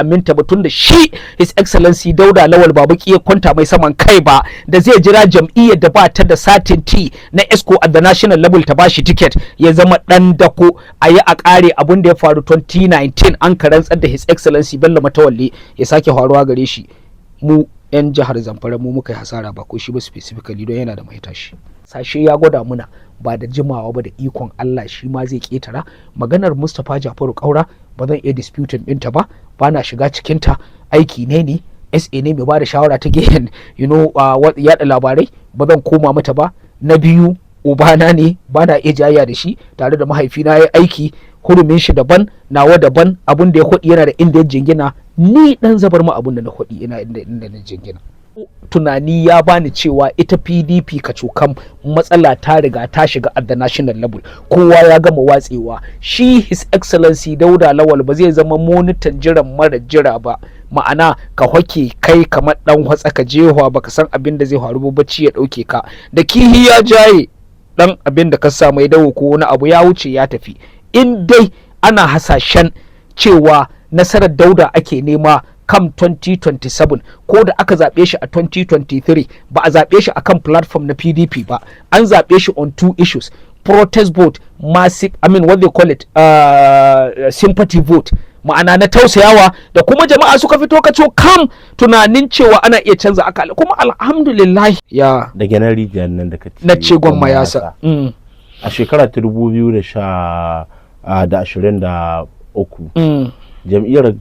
aminta ba tunda shi His Excellency Dauda Lawal ba baki ya kwanta mai saman kai ba da zai jira jam'iyyar da ba ta da certainty na ESCO at the national level ta bashi ticket ya zama dan dako a yi a kare abin da ya faru 2019 an karantsar da His Excellency Bello Matawalle ya sake faruwa gare shi. Mu 'yan jihar Zamfara mu muka yi hasara ba ko shi ba specifically don yana da mai tashi. Sashe ya gwada muna ba da jimawa ba da ikon Allah shi ma zai ketara. Maganar Mustapha Jafaru Kaura ba zan iya disputing ɗinta ba, ba na shiga cikinta, aiki ne SA ne mai ba da shawara ta gehen yaɗa labarai, ba zan koma mata ba. Na biyu ubana ne, ba na iya jayya da shi, tare da mahaifina ya aiki, hurumin shi daban nawa daban, abin da ya hudi yana da inda ya jingina, ni dan zabar ma abin da na hudi ina inda na jingina. Tunani ya bani cewa ita PDP kacokan matsala ta riga ta shiga at the national level, kowa ya gama watsewa. Shi His Excellency Dauda Lawal ba zai zama monitor jiran mara jira ba, ma'ana ka hoke kai kamar dan hatsa ka jehuwa baka san abin da zai faru ba, bacci ya dauke ka da kihi ya jaye dan abin da ka sa mai dawo ko wani abu ya wuce ya tafi. In dai ana hasashen cewa nasarar Dauda ake nema kam 2027 ko da aka zaɓe shi a 2023 ba a zaɓe shi akan platform na PDP ba, an zaɓe shi on two issues: protest vote, massive, what they call it, sympathy vote, ma'ana na tausayawa, da kuma jama'a suka fito kaco kam tunanin cewa ana iya canza akali, kuma alhamdulillah ya da ganin rijiyar nan da ka ce na ce gwamma ya sa a shekara ta 2023 jam'iyyar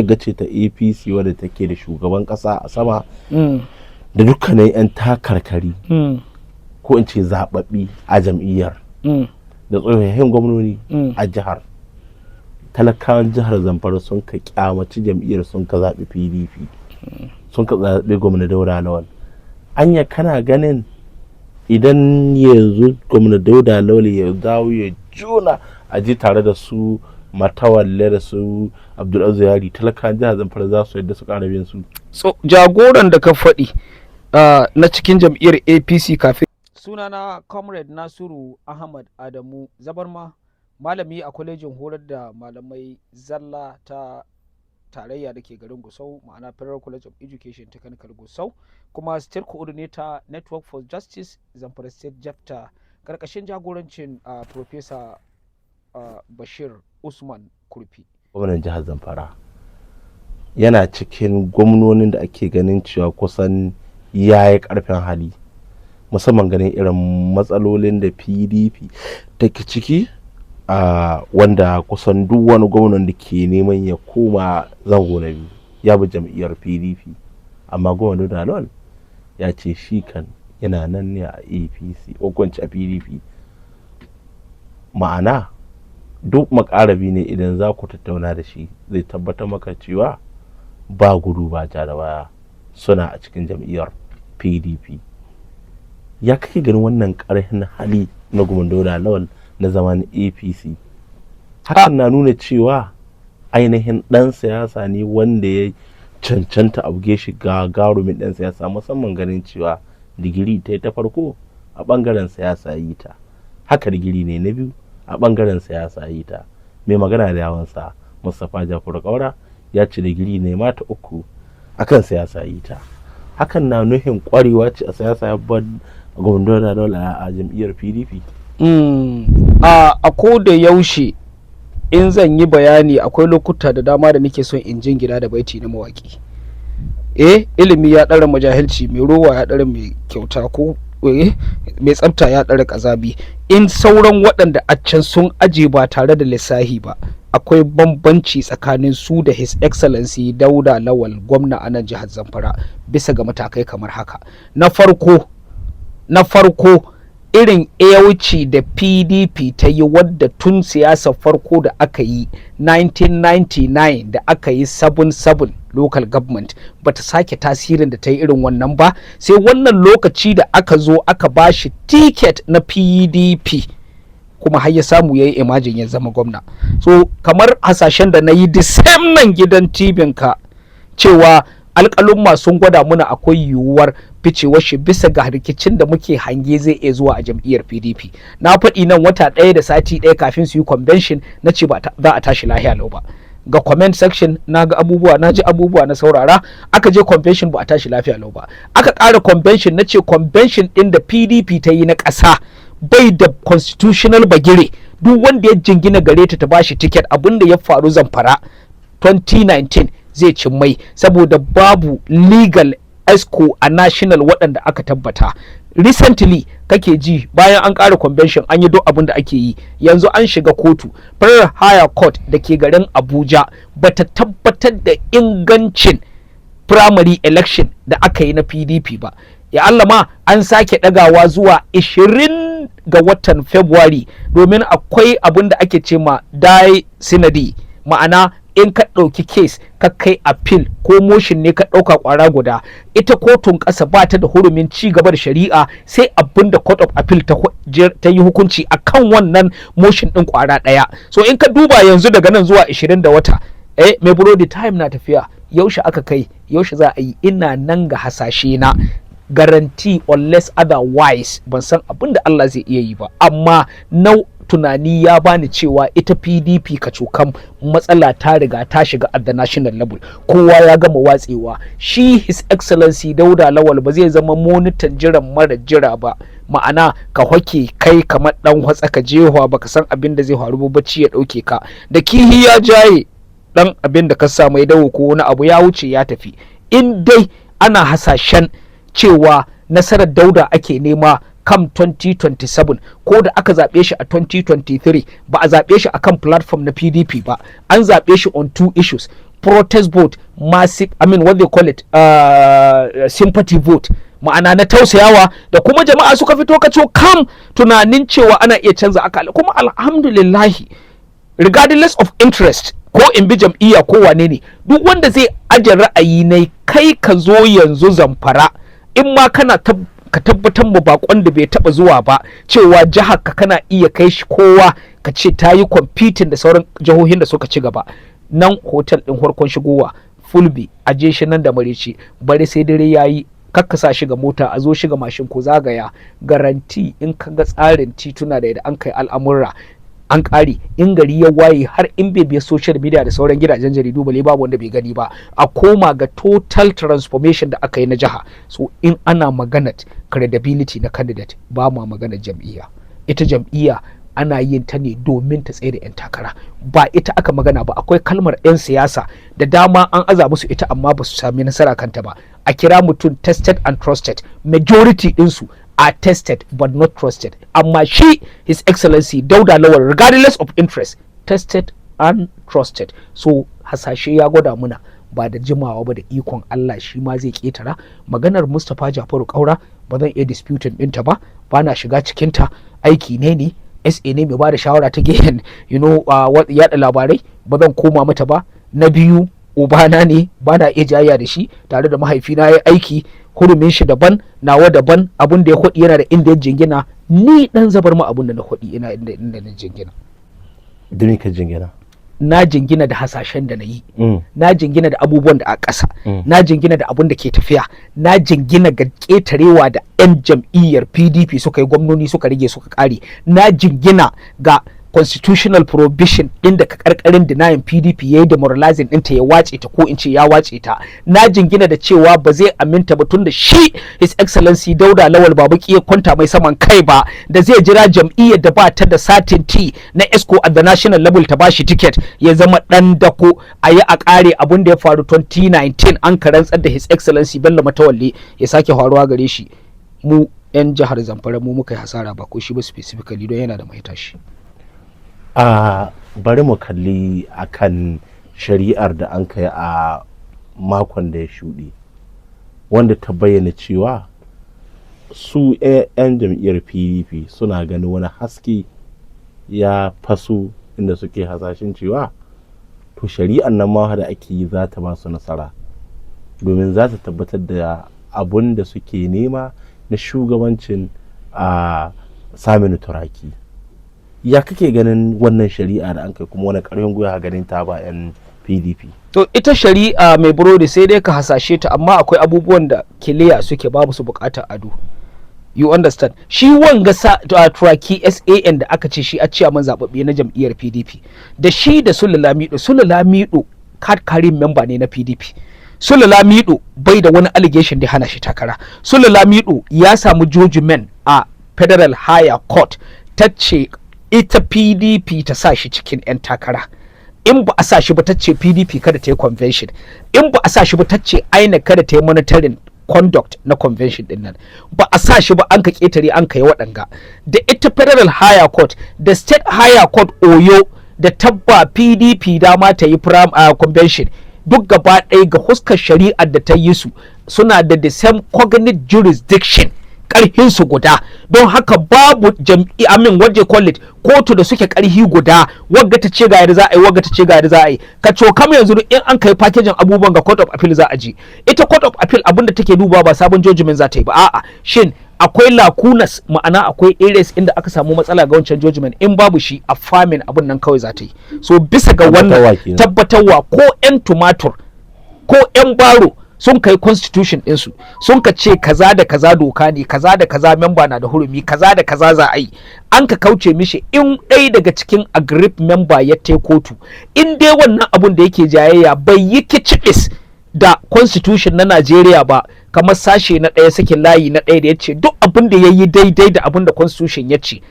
gace ta APC wadda take da shugaban kasa a sama da dukkanin 'yan takarkari ko in ce zababbi a jam'iyyar da tsofaffin gwamnoni a jihar, talakawan jihar Zamfara sun ka kyamaci jam'iyyar, sun ka zaɓi PDP, sun ka zaɓi gwamna Dauda Lawal. Anya kana ganin idan yanzu gwamna Dauda Lawal ya dawo ya juna a ji tare da su Matawalle da su Abdulaziz Yari, talakan jihar Zamfara za su yadda su ƙara biyan su? So jagoran da ka faɗi na cikin jam'iyyar APC kafin sunana Comrade Nasiru Ahmad Adamu Zabarma, malami a kwalejin horar da malamai zalla ta tarayya da ke garin Gusau, ma'ana Federal College of Education Technical Gusau, kuma State Coordinator Network for Justice Zamfara State Jafta, karkashin jagorancin Professor Bashir Usman Kurfi. Gwamnan jihar Zamfara yana cikin gwamnonin da ake ganin cewa kusan ya yi karfin hali, musamman ganin irin matsalolin da PDP take ciki, wanda kusan duk wani gwamnan da ke neman ya koma zango na biyu ya bi jam'iyyar PDP, amma gwamnan Dauda Lawal ya ce shi kan yana nan ne a APC ko kwanci a PDP. Ma'ana duk makarabi ne idan za ku tattauna da shi zai tabbatar maka cewa ba gudu ba ja da baya, suna a cikin jam'iyyar PDP. Ya kai ganin wannan ƙarfin hali na gwamnan Dauda Lawal na zaman APC? Hakan na nuna cewa ainihin ɗan siyasa ne wanda ya cancanta a buge shi gagarumin ɗan siyasa, musamman ganin cewa digiri ta farko a ɓangaren siyasa yi ta, haka digiri ne na biyu a ɓangaren siyasa yi ta. Mai magana da yawansa Mustapha Jafaru Kaura ya ci digiri ne mata uku akan siyasa yi ta. Hakan na nufin kwarewa ce a siyasa ya bar gwamnati da a jam'iyyar PDP. A ko da yaushe in zan yi bayani akwai lokuta da dama da nake son in jingina da baiti na mawaki. Ilimi ya ɗara majahilci, mai rowa ya ɗara mai kyauta, ko mai tsafta ya ɗara ƙazabi. In sauran waɗanda a can sun aje ba tare da lissahi ba, akwai bambanci tsakanin su da His Excellency Dauda Lawal gwamna a nan jihar Zamfara bisa ga matakai kamar haka. Na farko irin yauci da PDP ta yi, wadda tun siyasar farko da aka yi 1999 da aka yi 7-7 local government bata sake tasirin da ta yi irin wannan ba, sai wannan lokaci da aka zo aka bashi ticket na PDP kuma har ya samu yayi imajin ya zama gwamna. So kamar hasashen da na yi the same nan gidan tibin ka cewa alƙalumma sun gwada muna akwai yiwuwar ficewar shi bisa ga rikicin da muke hange zai iya zuwa a jam'iyyar PDP. Na faɗi nan wata ɗaya da sati ɗaya kafin su yi convention na ce ba za a tashi lahiya lau ba. ga comment section na ga abubuwa, na ji abubuwa na saurara. Aka je convention ba a tashi lafiya lau ba, aka ƙara convention. Na ce convention ɗin da PDP ta yi na ƙasa bai da constitutional bagire. Duk wanda ya jingina gare ta ta bashi ticket, abinda ya faru Zamfara 2019 zai cin mai, saboda babu legal esco a national waɗanda aka tabbata. Recently kake ji bayan an ƙara convention an yi duk abin da ake yi, yanzu an shiga kotu. Federal Higher Court da ke garin Abuja bata tabbatar da ingancin primary election da aka yi na PDP ba. Ya Allah ma an sake ɗagawa zuwa 20 ga watan February, domin akwai abin da ake ce ma die synody, ma'ana in ka ɗauki case ka kai appeal ko motion ne ka ɗauka ƙwara guda, ita kotun ƙasa ba ta da hurumin ci gaba da shari'a sai abin da court of appeal ta yi hukunci akan wannan motion ɗin ƙwara ɗaya. So in ka duba yanzu daga nan zuwa 20 da wata, mai burodi time na tafiya, yaushe aka kai, yaushe za a yi? Ina nan ga hasashe na, guarantee unless otherwise ban san abin da Allah zai iya yi ba, amma tunani ya bani cewa ita PDP kacokan matsala ta riga ta shiga at the national level. Kowa ya gama watsewa. Shi His Excellency Dauda Lawal ba zai zama monitan jiran mara jira ba, ma'ana ka hoke kai kamar dan watsa ka jehuwa baka san abin da zai faru ba, bacci ya dauke ka da kihi ya jaye dan abin da ka sa mai dawo ko wani abu ya wuce ya tafi. In dai ana hasashen cewa nasarar Dauda ake nema kam 2027, ko da aka zaɓe shi a 2023 ba a zaɓe shi akan platform na PDP ba, an zaɓe shi on 2 issues: protest vote, massive, what they call it, sympathy vote, ma'ana na tausayawa, da kuma jama'a suka fito kaco kam tunanin cewa ana iya canza akala. Kuma alhamdulillahi, regardless of interest, ko in bi jam'iyya ko wane ne, duk wanda zai aje ra'ayi ne, kai ka zo yanzu Zamfara, in ma kana ka tabbatar mu bakon da bai taba zuwa ba cewa jihar ka kana iya kai shi kowa ka ce ta yi competing da sauran jihohin da suka ci gaba. Nan hotel din farkon shigowa Fulbi, aje shi nan da Mareci, bari sai dare yayi, kakkasa shiga mota, a zo shiga mashin ko zagaya, garanti in ka ga tsarin tituna da an kai al'amurra an ƙare. In gari ya waye, har in bai biya social media da sauran gidajen jaridu bale babu wanda bai gani ba, a koma ga total transformation da aka yi na jiha. So in ana magana credibility na candidate, ba ma magana jam'iyya. Ita jam'iyya ana yin ta ne domin ta tsaye da 'yan takara, ba ita aka magana ba. Akwai kalmar 'yan siyasa da dama an aza musu ita amma ba su sami nasara kanta ba. A kira mutum tested and trusted, majority ɗinsu are tested but not trusted. Amma shi His Excellency Dauda Lawal, regardless of interest, tested and trusted. So hasashe ya gwada muna ba da jimawa ba da ikon Allah shi ma zai ketara. Maganar Mustapha Jafaru Kaura ba zan iya disputing ɗinta ba, ba na shiga cikinta. Aiki ne SA ne mai ba da shawara ta gehen yaɗa labarai, ba zan koma mata ba. Na biyu, ubana ne, ba na iya jayya da shi, tare da mahaifina ya aiki, hurumin shi daban, nawa daban. Abun da ya hudi yana da inda ya jingina, ni dan zabar ma abun da na hudi ina inda na jingina. Da me ka jingina? Na jingina da hasashen da na yi, na jingina da abubuwan da a ƙasa, na jingina da abun da ke tafiya, na jingina ga ƙetarewa da 'yan jam'iyyar PDP suka yi, gwamnoni suka rage suka ƙare, na jingina ga constitutional prohibition din da karkarin denying PDP ya yi demoralizing ɗinta, ya wace ta, ko in ce ya wace ta. Na jingina da cewa ba zai aminta ba, tun da shi His Excellency Dauda Lawal Babuki ya kwanta mai saman kai ba, da zai jira jam'iyyar da ba ta da certainty na esco at the national level ta bashi ticket ya zama dan dako a yi a kare abun da ya faru 2019 an karantsar da His Excellency Bello Matawalle ya sake faruwa gare shi. Mu 'yan jihar Zamfara mu muka yi hasara, ba ko shi ba specifically, don yana da mai tashi. Bari mu kalli akan shari'ar da an kai a makon da ya shuɗe, wanda ta bayyana cewa su 'yan jam'iyyar PDP suna ganin wani haske ya faso, inda suke hasashen cewa to shari'ar nan ma da ake yi za ta ba su nasara, domin za ta tabbatar da abun da suke nema na shugabancin Saminu Turaki. Ya kake ganin wannan shari'a da an kai, kuma wani ƙarfin gwiwa ganin ta ba 'yan PDP? To ita shari'a mai burodi sai dai ka hasashe ta, amma akwai abubuwan da kiliya suke, babu su buƙatar ado. you understand. Shi wanga turaki SAN da aka ce shi a ciyaman zababbe na jam'iyyar PDP da shi da Sule Lamido card carrying member ne na PDP. Sule Lamido bai da wani allegation da hana shi takara. Sule Lamido ya samu judgment a Federal Higher Court ta ce ita PDP ta sa shi cikin 'yan takara. In ba a sa shi ba ta ce PDP kada ta yi convention. In ba a sa shi ba ta ce INEC kada ta yi monitoring conduct na convention din nan. Ba a sa shi ba an ka ketare an ka yi waɗanga. Da ita Federal Higher Court da State Higher Court Oyo da tabba PDP dama ta yi convention duk gaba ɗaya ga huskar shari'ar da ta yi su suna da the same cognate jurisdiction, ƙarhin su guda. Don haka babu what they call it, kotu da suke ƙarhi guda, wagga ta ce ga yadda za a yi, wagga ta ce ga yadda za a yi. Ka cokam yanzu in an kai packaging abubuwan ga court of appeal za a ji. Ita court of appeal abinda take duba ba sabon judgment za ta yi ba, a'a shin akwai lacunas, ma'ana akwai areas inda aka samu matsala ga wancan judgment, in babu shi a famin abin nan kawai za ta yi. So bisa ga wannan tabbatarwa ko 'yan tumatur ko 'yan baro sun kai constitution ɗinsu sun ka ce kaza da kaza doka ne, kaza da kaza member na da hurumi, kaza da kaza za a yi, an ka kauce mishi in ɗaya daga cikin aggrieved member ya tai kotu, in dai wannan abun da yake jayayya bai yi kicibis da constitution na Najeriya ba, kamar sashe na ɗaya sakin layi na ɗaya da ya ce duk abin da ya yi daidai da abin da constitution ya ce,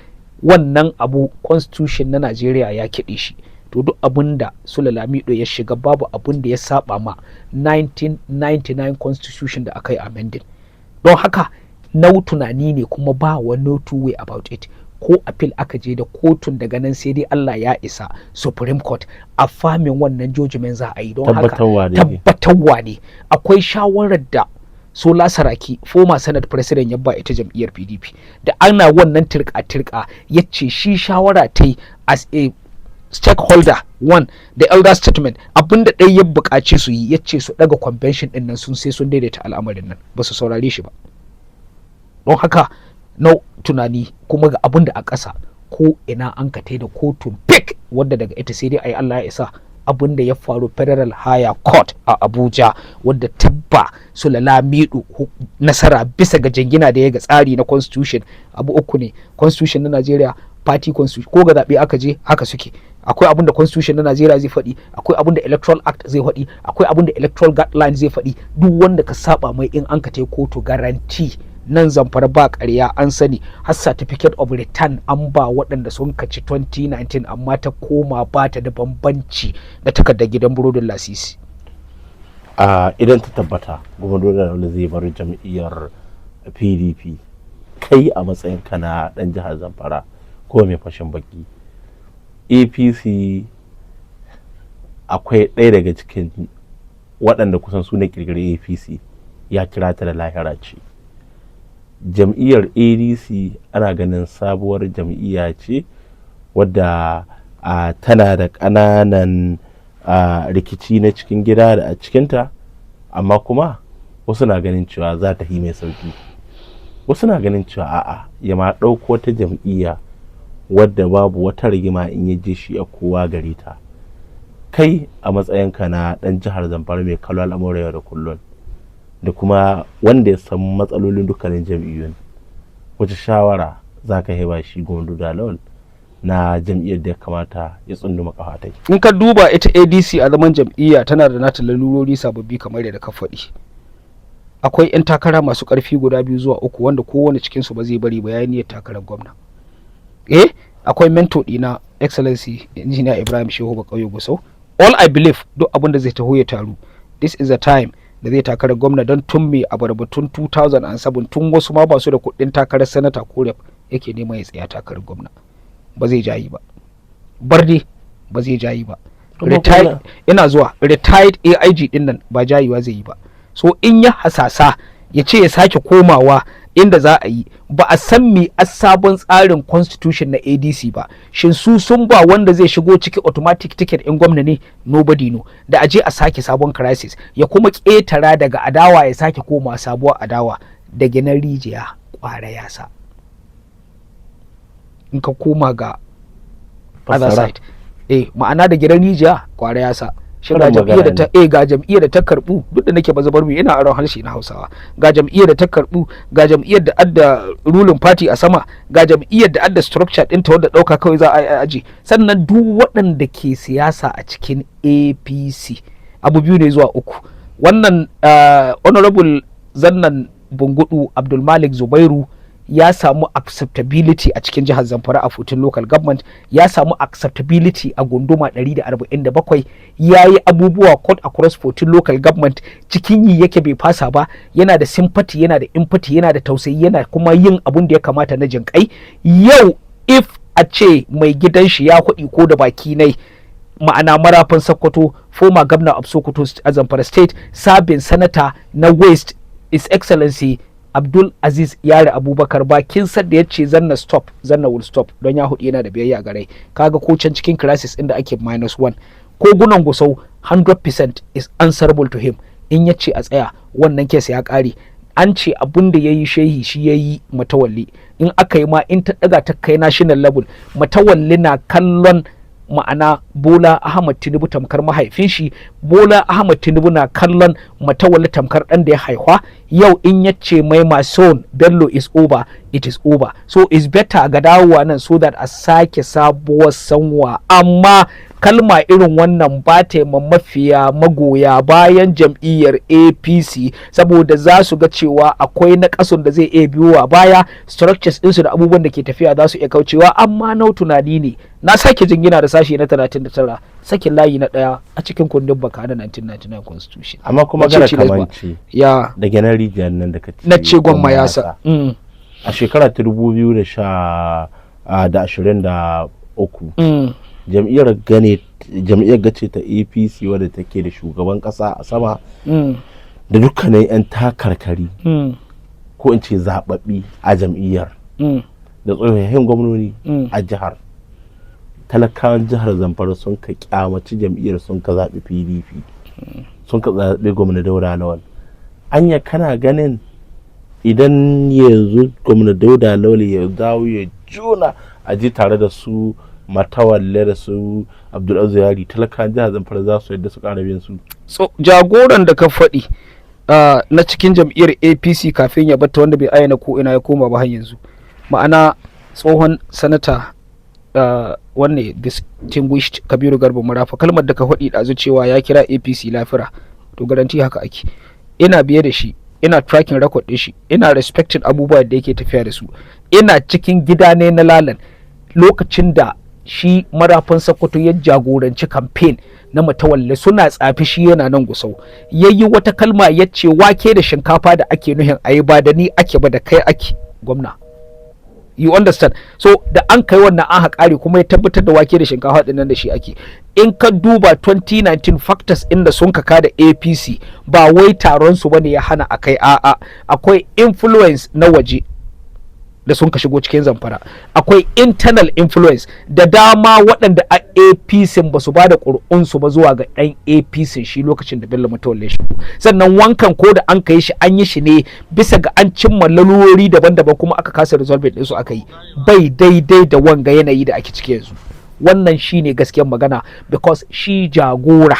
wannan abu constitution na Najeriya ya kiɗe shi. To duk abin da Sule Lamido ya shiga babu abin da ya saba ma 1999 constitution da aka yi amending. Don haka na tunani ne kuma ba wani two way about it. Ko appeal aka je da kotun daga nan sai dai Allah ya isa Supreme Court a famin wannan judgment za a yi. Don haka tabbatarwa ne. Akwai shawarar da Sola Saraki former Senate President ya ba ita jam'iyyar PDP da ana wannan tirka ya ce shi shawara ta yi as a stakeholder one the elder statement abinda ɗaya ya buƙaci su yi ya ce su ɗaga convention ɗin nan sai sun daidaita al'amarin nan, ba su saurare shi ba. Don haka na tunani kuma ga abinda a ƙasa ko ina an ka da kotun pick wadda daga ita sai dai ayi Allah ya isa abinda ya faru Federal Higher Court a Abuja wadda tabba Sule Lamido nasara bisa ga jingina da ya ga tsari na constitution. Abu uku ne constitution na Najeriya, party constitution, ko ga zaɓe aka je haka suke. Akwai abin da constitution na Najeriya zai faɗi, akwai abin da electoral act zai faɗi, akwai abin da electoral guidelines zai faɗi. Duk wanda ka saba mai in an ka tai kotu garanti nan Zamfara ba ƙarya an sani, har certificate of return an ba waɗanda sun kaci 2019 amma ta koma ba ta da bambanci da takardar gidan burodin lasisi. Idan ta tabbata gwamnati da zai bar jam'iyyar PDP, kai a matsayin kana ɗan jihar Zamfara ko mai fashin baki, APC akwai ɗaya daga cikin waɗanda kusan su ne ƙirƙiri APC ya kira ta da lahira ce. Jam'iyyar ADC ana ganin sabuwar jam'iyya ce wadda tana da ƙananan rikici na cikin gida da a cikinta, amma kuma wasu na ganin cewa za ta yi mai sauki, wasu na ganin cewa a'a ya ma ɗauko wata jam'iyya wadda babu wata rigima in ya je shi a kowa gare ta. Kai a matsayinka na ɗan jihar Zamfara mai kallo al'amuran yau da kullum da kuma wanda ya san matsalolin dukkanin jam'iyyun, wace shawara za ka haiba shi Dauda Lawal na jam'iyyar da ya kamata ya tsunduma kafatai? In ka duba ita ADC a zaman jam'iyya tana da nata lalurori sababbi kamar yadda ka faɗi. Akwai 'yan takara masu ƙarfi guda 2 zuwa 3 wanda kowane cikinsu ba zai bari ba yayin niyyar takarar gwamna. Akwai mentor ɗina Excellency Engineer Ibrahim Shehu Bakauye Gusau. All I believe duk abin da zai taho ya taru, this is the time da zai takarar gwamna, don tun mai abarbatun 2007 tun wasu ma ba su da kuɗin takarar sanata ko rep yake neman ya tsaya takarar gwamna. Ba zai jayi ba, barde ba zai jayi ba, retired AIG din nan ba jayiwa zai yi ba. So in ya hasasa ya ce ya sake komawa inda za a yi, ba a san me a sabon tsarin constitution na ADC ba. Shin su sun ba wanda zai shigo ciki automatic ticket in gwamna ne? Nobody know. Da aje a sake sabon crisis ya kuma ƙetara daga adawa ya sake koma sabuwar adawa, daga na rijiya kwara yasa. In ka koma ga other side, ma'ana da gidan rijiya kwara yasa shi ga jam'iyyar da ta ga jam'iyyar da ta karbu, duk da nake bazabar mu ina aron harshe na Hausawa, ga jam'iyyar da ta karbu, ga jam'iyyar da adda ruling party a sama, ga jam'iyyar da adda structure ɗinta wanda ɗauka kawai za a yi aji. Sannan duk waɗanda ke siyasa a cikin APC abu biyu ne zuwa uku. Wannan honorable zannan bungudu Abdulmalik Zubairu ya samu acceptability a cikin jihar Zamfara a 14 local government, ya samu acceptability a gunduma 147, ya yi abubuwa court across 14 local government, cikin yi yake bai fasa ba, yana da sympathy, yana da empathy, yana da tausayi, yana kuma yin abun da ya kamata na jinkai. Yau if a ce mai gidan shi ya kuɗi ko da baki nai, ma'ana marafin Sokoto, former governor of Sokoto a Zamfara state, sabin senator na West, His Excellency Abdul Aziz Yare Abubakar, bakin sadda ya ce zanna stop, zanna will stop, don ya hudu yana da biyayya garai. Kaga ko can cikin crisis inda ake -1 ko gunan gusau 100% is answerable to him. In ya ce a tsaya wannan kes ya kare. An ce abun da yayi shehi shi yayi Matawalli. In aka yi ma in ta daga ta kai national level, Matawalli na kallon ma'ana Bola Ahmad Tinubu tamkar mahaifin shi, Bola Ahmad Tinubu na kallon Matawalli tamkar dan da ya haihuwa. Yau in yace mai my son Bello is over, it is over. So it's better ga dawowa nan so that a sake sabuwar sanwa. Amma kalma irin wannan ba ta mafiya magoya bayan jam'iyyar APC, saboda za su ga cewa akwai na kasun da zai iya biyowa baya, structures ɗinsu da abubuwan da ke tafiya za su iya kaucewa. Amma nau tunani ne na sake jingina da sashi na 39 sakin layi na 1 a cikin kundin baka na 1999 constitution. Amma kuma gara kamanci ya da ganin rijiyar nan da kace na ce gwamma ya sa a shekara 2023 jam'iyyar gace ta APC wadda take da shugaban kasa a sama da dukkanin 'yan takarkari ko in ce zababbi a jam'iyyar da tsofaffin gwamnoni a jihar, talakawan jihar Zamfara sun ka kyamaci jam'iyyar, sun ka zaɓi PDP, sun ka zaɓi gwamna Dauda Lawal. Anya kana ganin idan yanzu gwamna Dauda Lawal ya dawo ya juna a ji tare da su Matawalle da su Abdulaziz Yari, talakawan jihar Zamfara za su yadda su ƙara bin su? So jagoran da ka faɗi na cikin jam'iyyar APC kafin ya bata, wanda bai ayyana ko ina ya koma ba har yanzu, ma'ana tsohon sanata wanne distinguished Kabiru Garba Marafa, kalmar da ka faɗi ɗazu cewa ya kira APC lafira, to garanti haka ake. Ina biye da shi, ina tracking record ɗin shi, ina respecting abubuwa da yake tafiya da su, ina cikin gida ne na lalan lokacin da shi marafin Sokoto ya jagoranci campaign na Matawalle, suna tsafi shi yana nan Gusau, yayi wata kalma yace wake da shinkafa da ake nuhin ayi ba da ni ake ba da kai ake gwamna. You understand? So da an kai wannan an haƙari kuma ya tabbatar da wake da shinkafa din nan da shi ake. In ka duba 2019 factors inda sun kaka da APC, ba wai taron su bane ya hana akai, a'a akwai influence na waje da sun ka shigo cikin Zamfara, akwai internal influence da dama waɗanda a APC ba su ba da ƙuri'unsu ba zuwa ga ɗan APC shi lokacin da Bello Matawalle shigo. Sannan wankan ko da an kai shi an yi shi ne bisa ga an cimma lalurori daban-daban kuma aka kasa resolve ɗinsu aka yi, bai daidai da wanga yanayi da ake ciki yanzu. Wannan shi ne gaskiyar magana, because shi jagora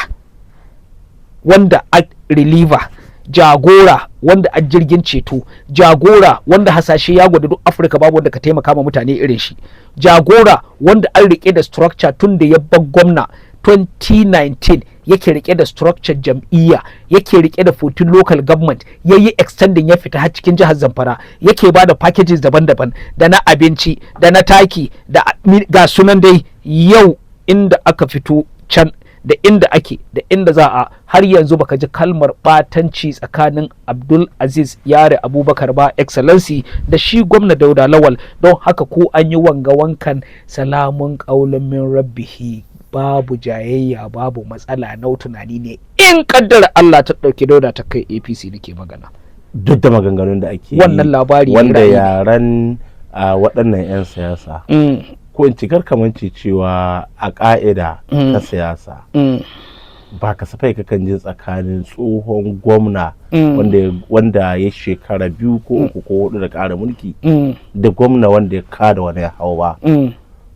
wanda a reliever, jagora wanda a jirgin ceto, jagora wanda hasashe ya gwada duk Afirka babu wanda ka taimaka ma mutane irin shi, jagora wanda an rike da structure tun da ya bar gwamna 2019 yake rike da structure jam'iyya, yake rike da 14 local government, yayi extending ya fita har cikin jihar Zamfara, yake bada packages daban-daban da na abinci da na taki da ga sunan dai. Yau inda aka fito can da inda ake da inda za a, har yanzu baka ji kalmar batanci tsakanin Abdul Aziz Yare Abubakar ba Excellency da shi gwamna Dauda Lawal. Don haka ko an yi wanga wankan salamun qaulun min rabbihi, babu jayayya babu matsala, na tunani ne in kaddara Allah ta dauki Dauda ta kai APC nake magana. Duk da maganganun da ake wannan labari wanda yaran waɗannan 'yan siyasa ko in cikar kamanci cewa a ƙa'ida ta siyasa ba kasafai kakan ji tsakanin tsohon gwamna wanda ya shekara 2 ko 3 ko 4 da ƙara mulki da gwamna wanda ya kada wani ya hau ba,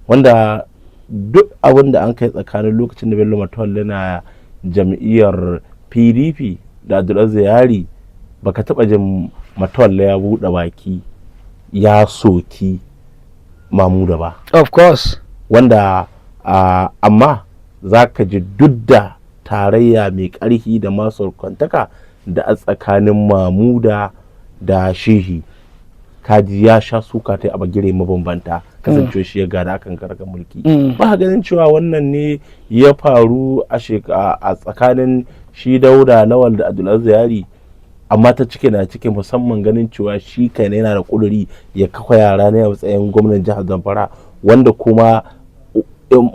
wanda duk abin da an kai tsakanin lokacin da Bello Matawalle na jam'iyyar PDP da Yari baka taba jin Matawalle ya buɗe baki ya soki Mamuda ba. Of course. Wanda amma za ka ji duk da tarayya mai ƙarfi da masu kwantaka da a tsakanin Mamuda da Shehi, kaji ya sha suka ta a bagire mabambanta kasancewa shi ya gada akan karkar mulki. Ba ganin cewa wannan ne ya faru a tsakanin shi Dauda Lawal da Yari, amma ta cike na cike, musamman ganin cewa shi kai yana da ƙuduri ya kafa yara ne a matsayin gwamnan jihar Zamfara, wanda kuma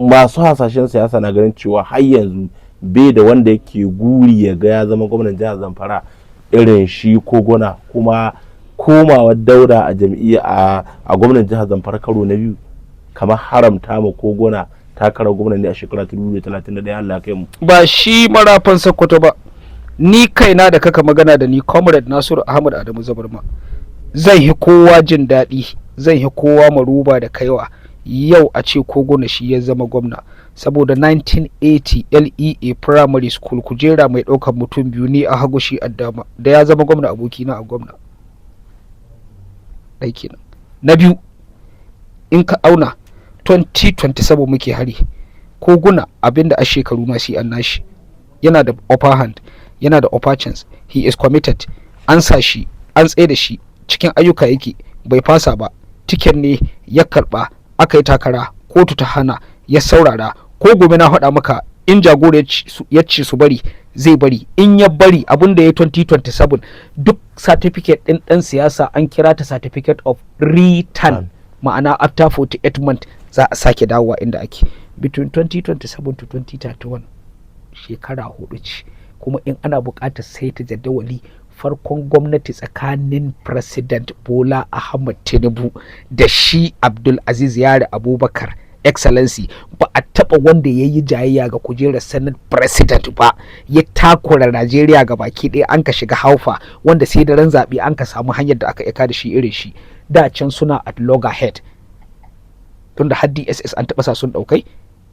masu hasashen siyasa na ganin cewa har yanzu bai da wanda yake guri ya ga ya zama gwamnan jihar Zamfara irin shi Kogona. Kuma komawar Dauda a jam'iyya a gwamnan jihar Zamfara karo na biyu kamar haramta ma Kogona takarar gwamnan ne a shekara 2031. Allah kai mu. Ba shi marafan Sokoto ba, ni kaina da kaka magana da ni Comrade Nasiru Ahmad Adamu Zabarma, zan yi kowa jin daɗi, zan yi kowa maruba da kaiwa yau a ce Kogona shi ya zama gwamna, saboda 1980 LEA Primary School kujera mai ɗaukar mutum biyu ni a hagu shi a dama, da ya zama gwamna abokina a gwamna ɗai kenan. Na biyu, in ka auna 2027 muke hari, Koguna abinda a shekaru na shi an nashi, yana da upper hand, yana da upper chance, he is committed, an sa shi, an tsaye da shi cikin ayyuka yake, bai fasa ba, tiken ne ya karba, aka yi takara, kotu ta hana, ya saurara. Ko gobe na faɗa maka in jagora ya ce su bari zai bari, in ya bari abin da ya 2027 duk certificate ɗin ɗan siyasa an kira ta certificate of return, ma'ana after 48 months za a sake dawowa inda ake. Between 2027 to 2031 shekara 4 ce, kuma in ana buƙatar sai ta jadawali farkon gwamnati tsakanin President Bola Ahmed Tinubu da shi Abdul Aziz Yari Abubakar Excellency, ba a taɓa wanda ya yi jayayya ga kujerar Senate President ba, ya takura Najeriya ga baki ɗaya, an ka shiga haufa wanda sai da ran zaɓe an ka samu hanyar da aka aika da shi irin shi. Da can suna at loggerhead, tunda har DSS an taɓa sa sun ɗaukai,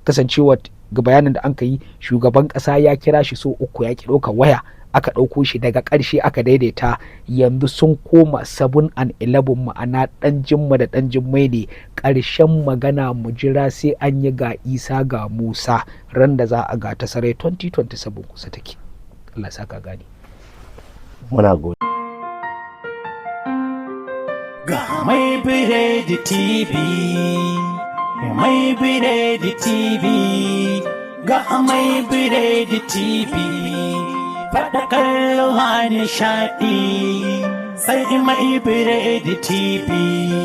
kasancewa ga bayanin da an ka yi shugaban ƙasa ya kira shi so 3 ya ki ɗauka waya, aka ɗauko shi daga ƙarshe aka daidaita, yanzu sun koma 7 and 11, ma'ana ɗan jimma da ɗan jimmai ne. Ƙarshen magana mu jira sai an yi ga Isa ga Musa ran da za a ga ta sarai 2027 kusa take. Allah sa ka gani. Muna gode. Ga mai biredi TV, mai biredi TV, ga mai biredi TV. Faɗakar nishaɗi sai mai biredi TV.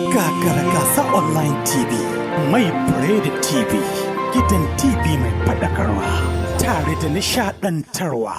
Gagara gasa online TV, mai biredi TV, gidan TV mai faɗakarwa tare da nishaɗantarwa.